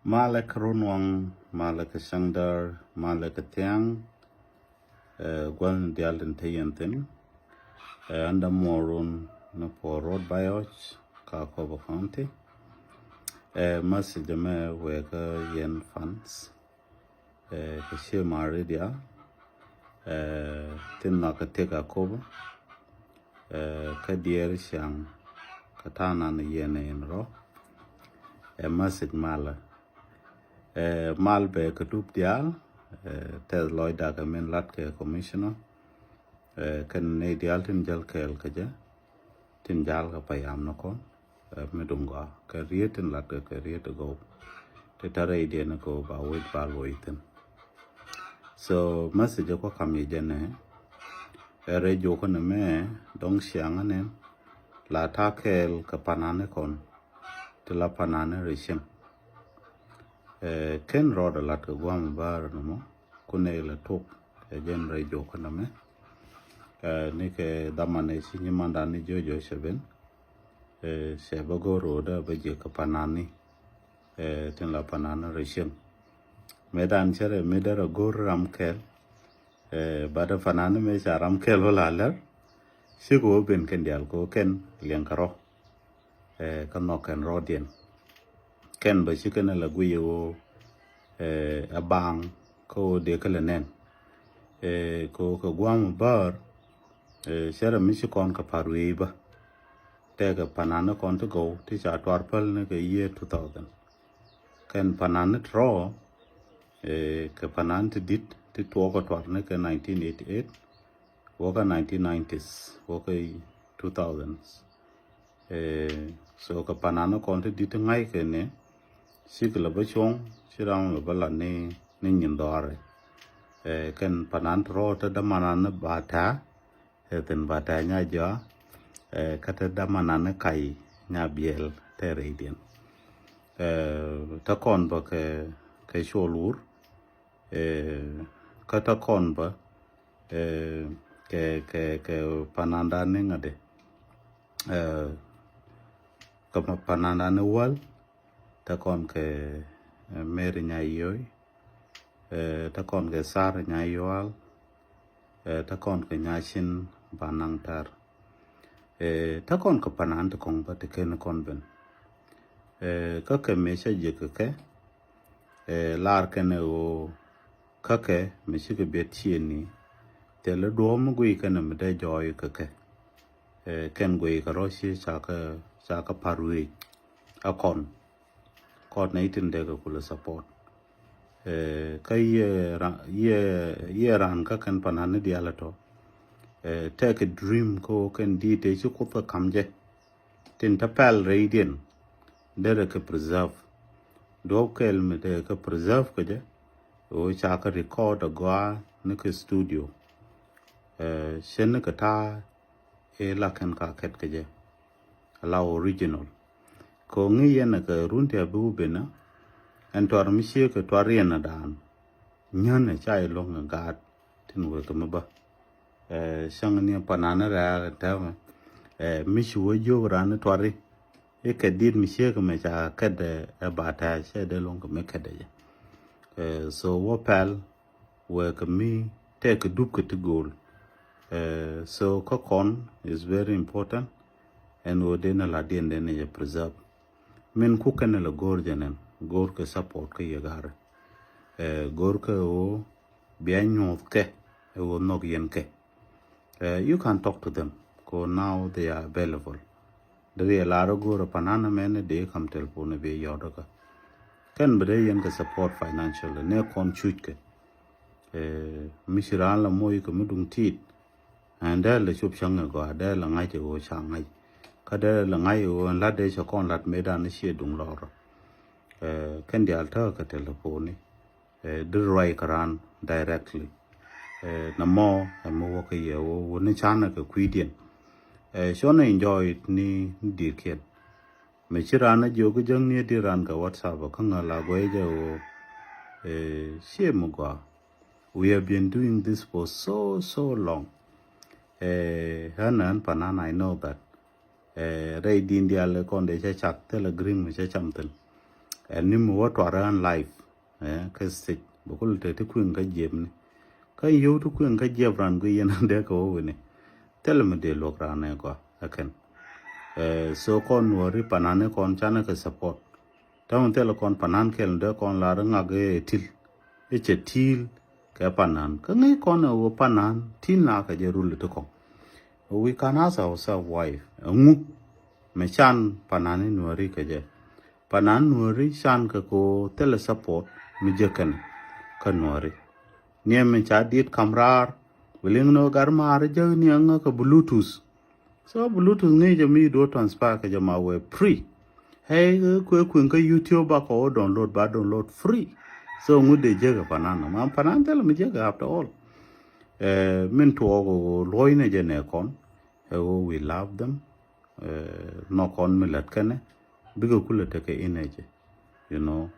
Malek runwang, malek sangdar, malek tiang, gwan dialden tayantin, anda morun na po road bioch, ka kobo county, message me weka yen funds, kishir maridia, tin na ka teka kobo, ka dier siang, katana na yene in ro, message mala. Mal be kadup dial tes loy daga men lat ke commissioner kan ne dial tin jal kel kaja tin jal ka payam no kon medunga ka rietin lat ka riet go te tare ide na ko ba wait ba loitin so message ko kam ye jene re jo ko na me dong siang ne la ta kel ka panane kon te la panane rishim ken roda lat ka guam bar no mo kune la top jen re jo kana me ni ke damane si ni manda ni jojo seben se bago roda ba je ka panani tin la panana reshim medan chere medara gor ram kel bada panana me sa ram kel wala lar si go ben ken dial ko ken lien karo kan no ken rodien ken ba si ken la guyo abang ko de kala nen ko ko guam bar sera misi kon ka parwe ba te ga panana kon to go ti cha twarpal ne ke year 2000 ken panana tro ke panan ti dit ti to ko twar ne ke 1988 wo ka 1990s wo ka 2000s so ka panana kon ti dit ngai ke ne sikla ba chong sirang la bala ne nyin dore ken panan tro ta da manana ba ta ten bata nya jo kata damana kai nya biel tere idien ta kon ba ke sholur kata kon ba ke pananda ne ngade ka pananda ne wal ta kon ke meri nya yoy ta kon ke sar nya yoal ta kon ke nya shin banang tar ta kon ka panan ta kon ba te ken kon ben ka ke me sha je ke lar ke ne o ka ke me shi ke bet chi ni te le do mu gui ke ne me de joy ke ken gui ka ro shi cha ka parui a kon ne tin de ko la support ka ye ran ka kan panan ne dia la to take a dream ko kan di te chu ko fa kamje tin ta pal radian dere ka preserve do kel me de ka preserve ka je o cha ka record ga ne ka studio shen ka ta la kan ka ket ka je la original ko ngi yana ka runte bu bena en tor mi she ka tor yana dan nyan chai long ga tin we ka ba sang ni panana ra ta mi shu jo ran tori e ka dit mi she ka me cha ka de ba ta she de long ka me ka de so wo pal we ka mi te ka dup ka to goal so ka kon is very important and wo de na la den de ne preserve men ku ka na la gor janen gor ka support ka ye gar gor ka o bien nyot ke wo nog yen ke you can talk to them because now they are available. The laro go panana men they come telephone be yodoka. Can be yen ka support financially ne kon chuke. Mishiran la moy ko mudung tit. And there le chup changa go there la ngai go changai. Ka there la ngai o la de cha kon lat medan she dung loro. Can the alter ka telephone the right karan directly. Na mo mo ka ye o ne chana ka kwidien shona enjoy ni dirken me chirana jogo jang ni diran ka whatsapp ka ngala go je o shemugwa we have been doing this for so long hanan panana I know that ray din dia le kon de cha chak te le green me cha chamten ni mo wa to ran life ka se bo ko te te kuin ka jem ni ka yo to kuin ka jem ran go yen de ko we ni tel me de lok ran ne ko aken so kon wori panane kon chana ka support taun tel kon panan kel de kon la nga ge til che til ka panan ka ngai kon o panan tin na ka je rul to ko we can ask ourselves why ngu me chan panane nuori ka je panan nuori chan ka ko tel support mi je kan ka nuori nie me cha dit kamrar wiling no gar mar je ni nga ka bluetooth so bluetooth ni je mi do transfer ka je ma we free hey ko ka YouTube ba ko download free so ngu de je ka panan ma panan tel mi je ka after all min to go loy ne je ne kon we love them no kon mi lat kane bigo kula take energy you know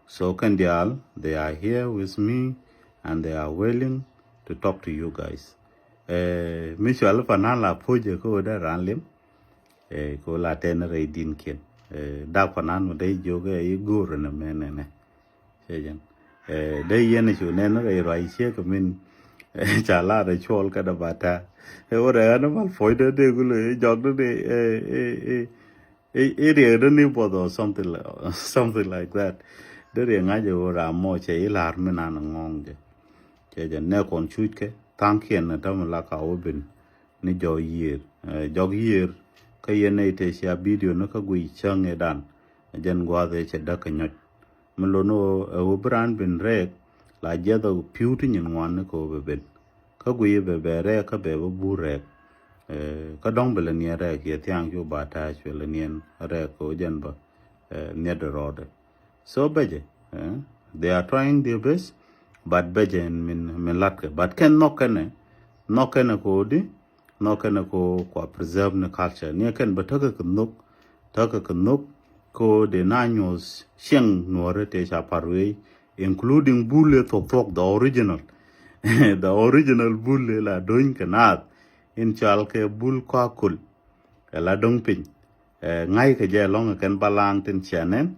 so Kandial, they are here with me and they are willing to talk to you guys Michel panala poje ko da ranlim ko la tenere din ken da panan mo dai joge I gur na menene sejen dai yene chu ne re rai che ko min chala re chol ka da bata ora na mal foide de gulo jog de area don't need or something like that there nga jo ra mo che lar me na ngong je ne kon chuit ke tankien na tam la ka obin ni jo year jog year ka yene te sia video no ka gui chang edan jen gwa de che da ka nyot mlo no o brand bin re la je do beauty nyin wan ko be ben ka gui be be re ka be bu re ka dong bele ni re ke tiang yo ba ta chwe nien re ko jen ba ne de road so beje they are trying their best but beje min lat ke but ken no ken ko di no ken ko preserve the culture ni ken ba ta ka nok ko de nanyos sheng no re te cha parwe including bulle to the original bulle la doin kanat in chal ke bul kwa kul la dong pin ngai ke je long ken balang tin chanen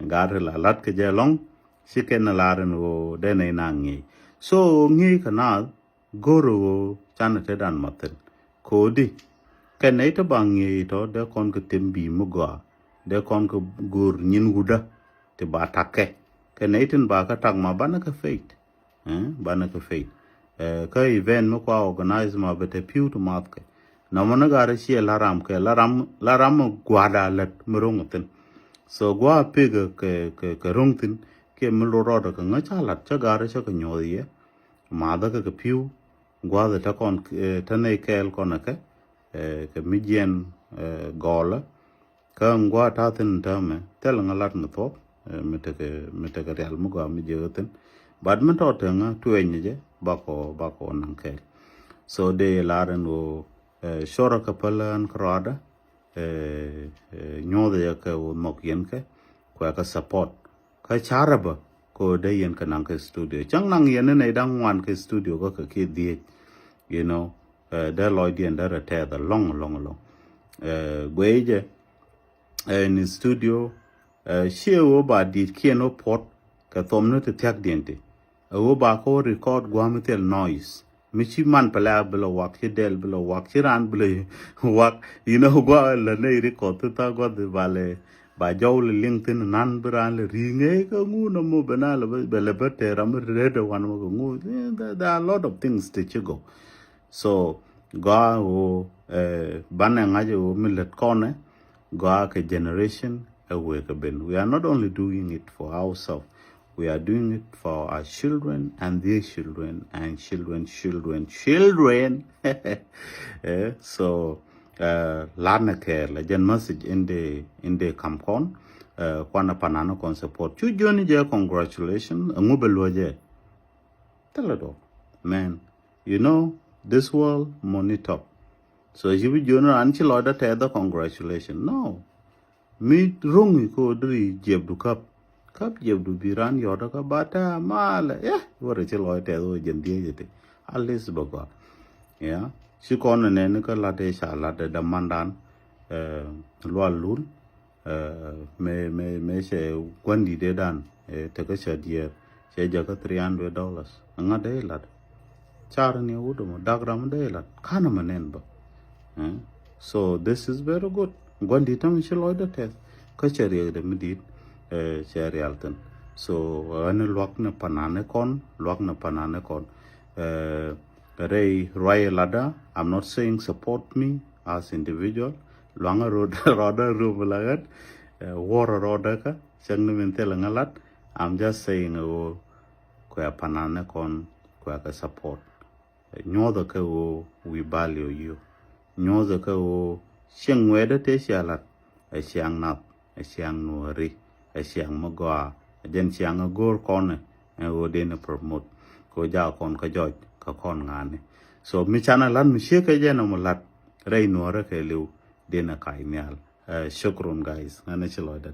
gar la lat ke je long siken la ren wo de nei nangi so ngi kana goro chan te dan maten ko di ken nei to bangi to de kon ke tembi muga de kon ko gur nyin guda te ba takke ken nei tin ba ka tak ma bana ka feit bana ka feit ka event mo kwa organize ma bete piu to mat ke na mona gare shi laram gwada let murungtin so gwa pega ke rungtin ke mloro da ka ngacha lat cha gare cha ka nyoye ma da ka piu gwa da ta kon ta nei kel kon ke midien gola ka gwa ta tin ta me tel ngalat ngto mete ke real mo gwa mi jeuten bad man to tenga tuenye je bako nankel so de laren wo shora kapalan krada nyode ya ka wo mokyen ke kwa ka support ka charaba ko de yen ka nang ke studio chang nang yen ne dang wan ke studio ko ka ke die you know de loy dien da te da long gweje in studio she wo ba dit kieno pot ka thomno te tak diente wo ba ko record gwamitel noise michi man pala bla wak del bla wak ran bla wak you know gwa la ne record ta gwa de vale ba jaw le linkedin nan bran le ringe ka ngu no mo bana le bele bete ram red one mo ngu there are a lot of things to go so gwa wo bana ngaje wo millet kone gwa ke generation away ka ben we are not only doing it for ourselves. We are doing it for our children and their children and children. So, lana care la jen message in the campon, kwana panano kon support. Chu joni je congratulations, ngubelo je. Tell man, you know this world money top. So if you join anchi loda te the congratulations. No, me rungi ko dri jebdu kap jebdu biran yoda ka bata mala wore che loy te do jen die jete alis baga si kono ne ka la de sha la de mandan lul me she gwandi de dan te ka she dier she jaga $300 nga de lat char ni udo mo dagram de lat kana manen ba so this is very good gwandi tam she loida test ka she re de midit she realtan so an luak na panane kon Ray Lada, I'm not saying support me as individual. Luanga road roda rubalagat, war roda ka, ngalat. I'm just saying kwa panane kon kwa ka support. Nyoda ka we value you. Nyoda ka siang weda te sialat, siang nap, siang nuari, siang magwa, jen siang agor kone, dena promote. Ko ja kon ka joj ka kon ngane so mi chana lan mi sheke jena mulat rei nuara ke liu dena kai nyal shukron guys ngane chilo da